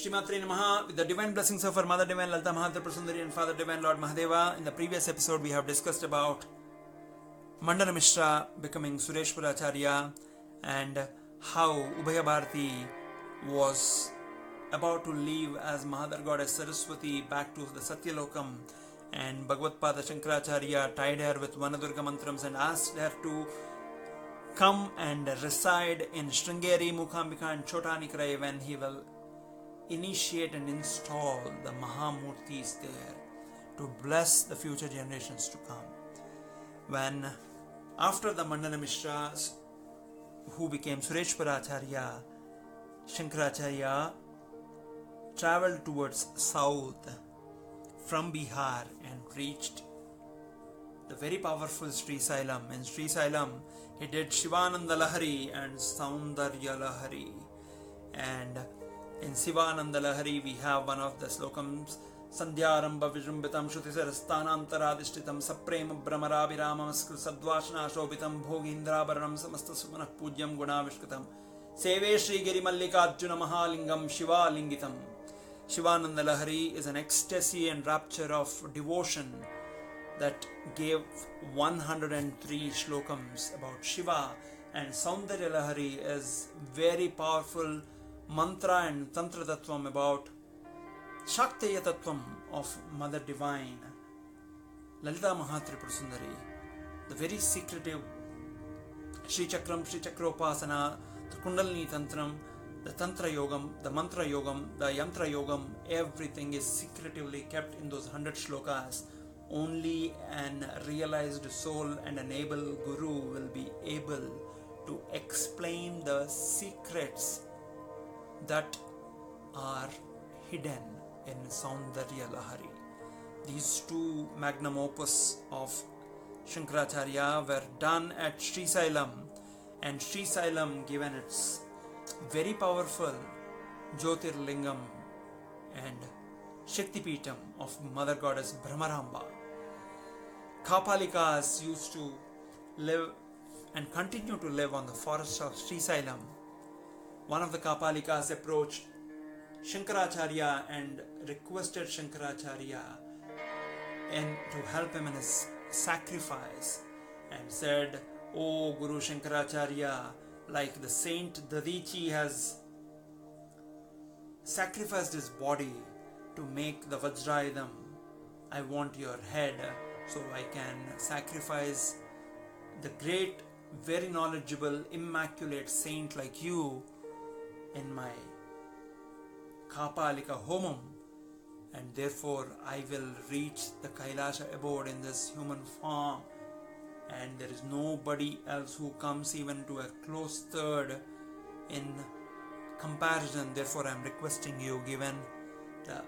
Shree Maathrey Namaha, with the divine blessings of our Mother Divine Lalita Mahatripura Sundari and Father Divine Lord Mahadeva. In the previous episode, we have discussed about Mandana Mishra becoming Sureshwaracharya and how Ubhaya Bharati was about to leave as Mahadar Goddess Saraswati back to the Satyalokam, and Bhagavad-pada Shankaracharya tied her with Vanadurga mantrams and asked her to come and reside in Sringeri, Mukambika and Chotanikrai when he will initiate and install the Mahamurtis there to bless the future generations to come. When after the Mandana Mishras, who became Sureshwaracharya, Shankaracharya travelled towards south from Bihar and reached the very powerful Sri Sailam. In Sri Sailam, he did Shivananda Lahari and Soundarya Lahari. And in Shivananda Lahari, we have one of the slokams, Sandhyaramba Vijrumbitam Shrutisarasthanantaradishtitam Saprema Brahmarabhiramam Sadvashna Shobitam Bhogindrabharanam Samasta Sumanah Pudyam Gunavishkatam Seve Shri Giri Mallikajuna Mahalingam Shiva Lingitam. Shivananda Lahari is an ecstasy and rapture of devotion that gave 103 slokams about Shiva, and Soundarya Lahari is very powerful mantra and tantra tattvam about Shaktiya tattvam of Mother Divine Lalita Mahatripura Sundari, the very secretive Shri Chakram, Shri Chakropasana, the Kundalini Tantram, the Tantra Yogam, the Mantra Yogam, the Yantra Yogam, everything is secretively kept in those 100 shlokas. Only an realized soul and an able Guru will be able to explain the secrets that are hidden in Soundarya Lahari. These two magnum opus of Shankaracharya were done at Sri Sailam, and Sri Sailam given its very powerful Jyotirlingam and Shaktipeetam of Mother Goddess Brahmaramba. Kapalikas used to live and continue to live on the forest of Sri Sailam. One of the Kapalikas approached Shankaracharya and requested Shankaracharya and to help him in his sacrifice, and said, "O Guru Shankaracharya, like the saint Dadichi has sacrificed his body to make the Vajrayudham, I want your head so I can sacrifice the great, very knowledgeable, immaculate saint like you in my Kapalika Homam, and therefore I will reach the Kailasha abode in this human form, and there is nobody else who comes even to a close third in comparison. Therefore I am requesting you, given the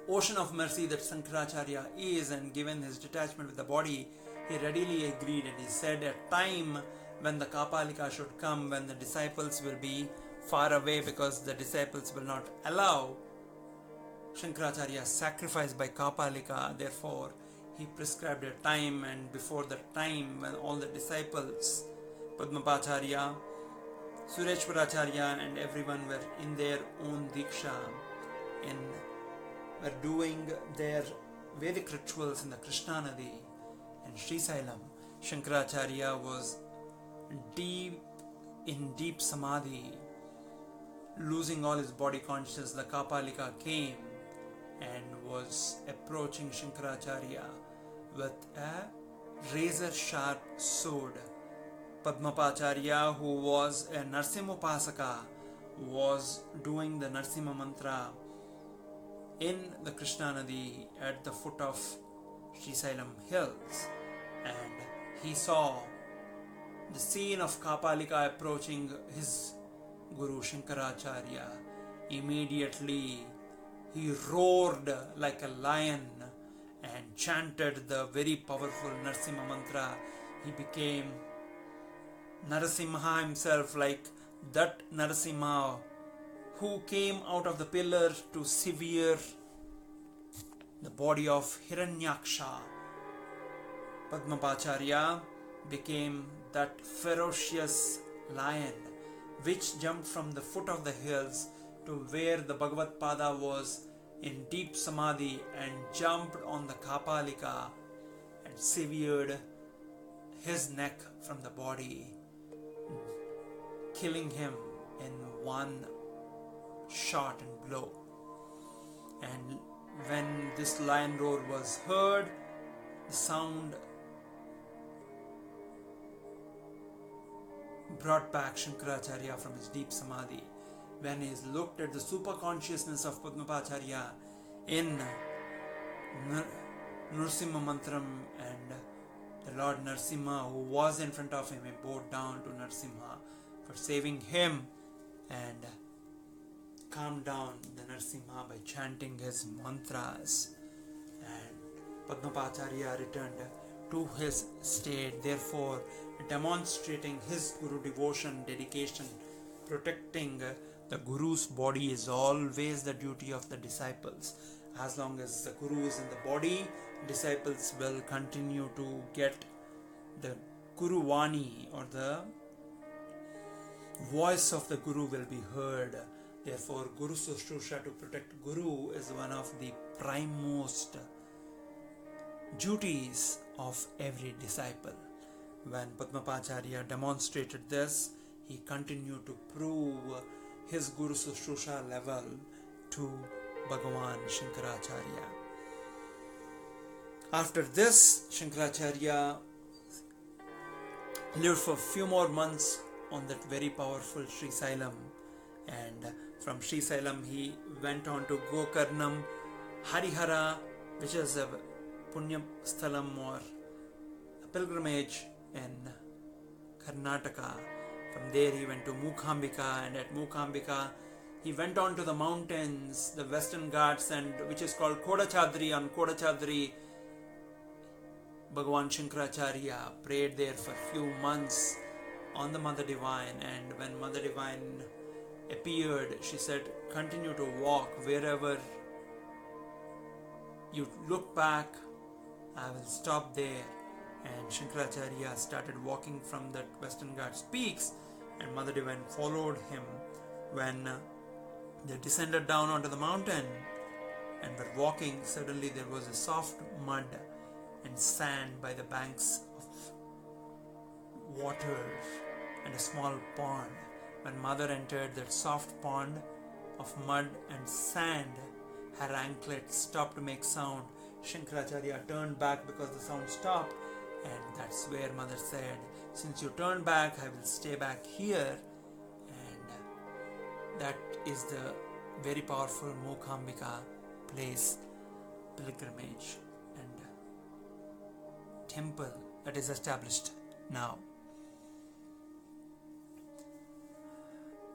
ocean of mercy that Shankaracharya is, and given his detachment with the body, he readily agreed, and he said a time when the Kapalika should come, when the disciples will be far away, because the disciples will not allow Shankaracharya's sacrifice by Kapalika. Therefore he prescribed a time, and before the time when all the disciples, Padmapacharya, Sureshwaracharya and everyone were in their own Diksha, were doing their Vedic rituals in the Krishna Nadi and Sri Sailam, Shankaracharya was in deep samadhi, losing all his body consciousness. The Kapalika came and was approaching Shankaracharya with a razor sharp sword. Padmapacharya, who was a Narsimhopasaka, was doing the Narsimha mantra in the Krishna Nadi at the foot of Sri Sailam hills, and he saw the scene of Kapalika approaching his Guru Shankaracharya. Immediately he roared like a lion and chanted the very powerful Narsimha mantra. He became Narasimha himself, like that Narasimha who came out of the pillar to sever the body of Hiranyaksha. Padmapacharya became that ferocious lion which jumped from the foot of the hills to where the Bhagavad Pada was in deep samadhi and jumped on the Kapalika and severed his neck from the body, killing him in one shot and blow. And when this lion roar was heard, the sound brought back Shankaracharya from his deep samadhi. When he looked at the super consciousness of Padmapacharya in Nrsimha Mantram, and the Lord Narsimha who was in front of him, he bowed down to Narsimha for saving him and calmed down the Narsimha by chanting his mantras. And Padmapacharya returned to his state, therefore demonstrating his Guru devotion, dedication. Protecting the Guru's body is always the duty of the disciples. As long as the Guru is in the body, disciples will continue to get the Guru Vani, or the voice of the Guru will be heard. Therefore, Guru Sushrutsha, to protect Guru, is one of the primemost duties of every disciple. When Padmapacharya demonstrated this, he continued to prove his Guru Sushrutsha level to Bhagavan Shankaracharya. After this, Shankaracharya lived for a few more months on that very powerful Sri Sailam, and from Sri Sailam he went on to Gokarnam, Harihara, which is a Punya Sthalam or a pilgrimage in Karnataka. From there he went to Mukambika, and at Mukambika he went on to the mountains, the Western Ghats, and which is called Kodachadri. On Kodachadri, Bhagavan Shankaracharya prayed there for a few months on the Mother Divine, and when Mother Divine appeared, she said, continue to walk wherever you look back, I will stop there. And Shankaracharya started walking from that Western Ghats peaks, and Mother Divine followed him. When they descended down onto the mountain and were walking, suddenly there was a soft mud and sand by the banks of water and a small pond. When Mother entered that soft pond of mud and sand, her anklet stopped to make sound. Shankaracharya turned back because the sound stopped, and that's where Mother said, since you turned back, I will stay back here. And that is the very powerful Mukambika place, pilgrimage and temple that is established now.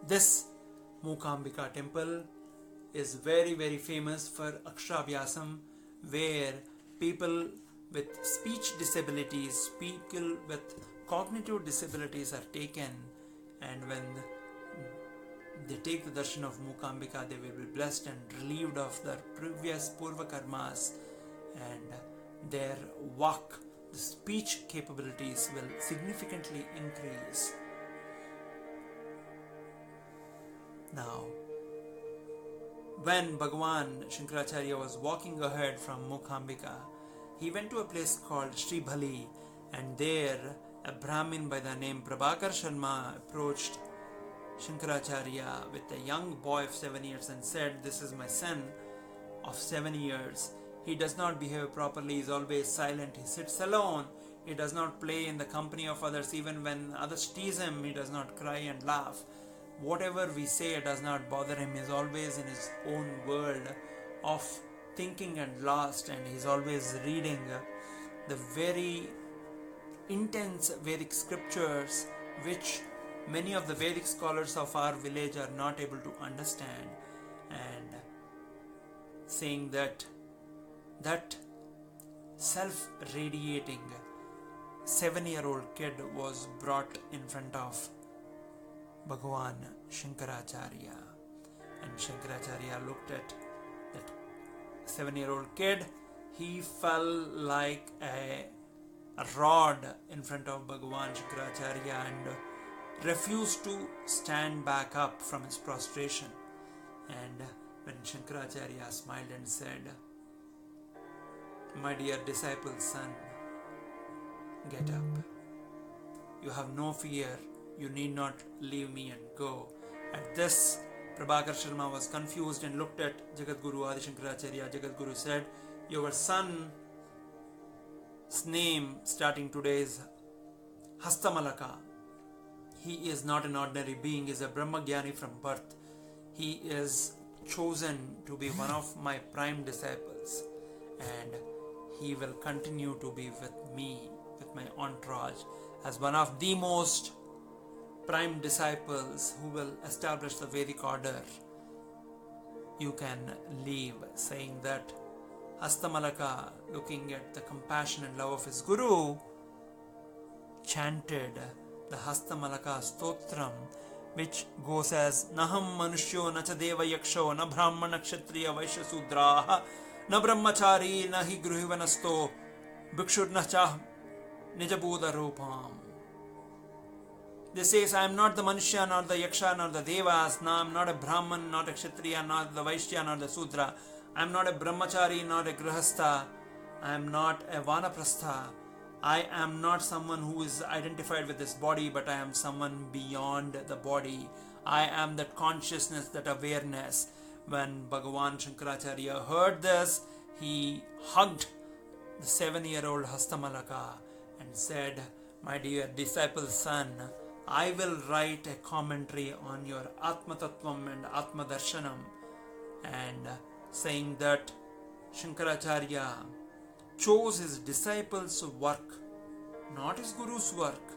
This Mukambika temple is very, very famous for Akshabhyasam, where people with speech disabilities, people with cognitive disabilities are taken, and when they take the darshan of Mukambika, they will be blessed and relieved of their previous purva karmas, and their vak, the speech capabilities, will significantly increase. Now, when Bhagavan Shankaracharya was walking ahead from Mukambika, he went to a place called Sri Bhali, and there a Brahmin by the name Prabhakar Sharma approached Shankaracharya with a young boy of 7 years and said, this is my son of 7 years. He does not behave properly, he is always silent, he sits alone, he does not play in the company of others. Even when others tease him, he does not cry and laugh. Whatever we say does not bother him. He is always in his own world of thinking and lost, and he is always reading the very intense Vedic scriptures, which many of the Vedic scholars of our village are not able to understand, and saying that self-radiating 7-year-old kid was brought in front of Bhagavan Shankaracharya, and Shankaracharya looked at that 7-year-old kid. He fell like a rod in front of Bhagavan Shankaracharya and refused to stand back up from his prostration. And when Shankaracharya smiled and said, "My dear disciple son, get up. You have no fear. You need not leave me and go." At this, Prabhakar Sharma was confused and looked at Jagath Guru Adi Shankaracharya. Jagath Guru said, "Your son's name starting today is Hastamalaka. He is not an ordinary being. He is a Brahmagyani from birth. He is chosen to be one of my prime disciples, and he will continue to be with me, with my entourage, as one of the most prime disciples who will establish the Vedic order. You can leave," saying that Hastamalaka, looking at the compassion and love of his Guru, chanted the Hastamalaka Stotram, which goes as Naham Manushyo Nacha Deva Yaksho Na Brahmana Kshatriya Vaishya Sudraha Na Brahmachari Na Hi Gruhivanasto Bhikshurnacha Nijabuddha Rupam. This says, "I am not the Manushya, nor the Yaksha, nor the Devas. No, I am not a Brahman, not a Kshatriya, not the Vaishya, nor the Sudra. I am not a Brahmachari, nor a Grihastha. I am not a Vanaprastha. I am not someone who is identified with this body, but I am someone beyond the body. I am that consciousness, that awareness." When Bhagavan Shankaracharya heard this, he hugged the 7-year-old Hastamalaka and said, "My dear disciple son, I will write a commentary on your Atma Tattvam and Atma Darshanam." And saying that Shankaracharya chose his disciples' work, not his Guru's work,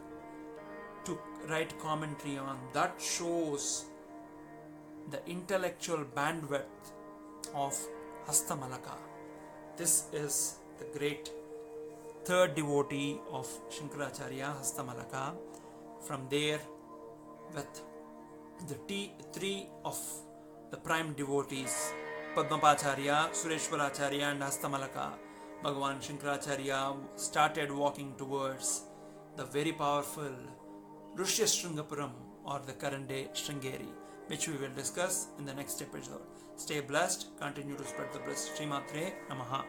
to write commentary on. That shows the intellectual bandwidth of Hastamalaka. This is the great third devotee of Shankaracharya, Hastamalaka. From there, with the three of the prime devotees, Padmapacharya, Sureshwaracharya and Hastamalaka, Bhagavan Shankaracharya started walking towards the very powerful Rishyasringapuram, or the current day Sringeri, which we will discuss in the next episode. Stay blessed, continue to spread the bliss. Shree Maathrey Namaha.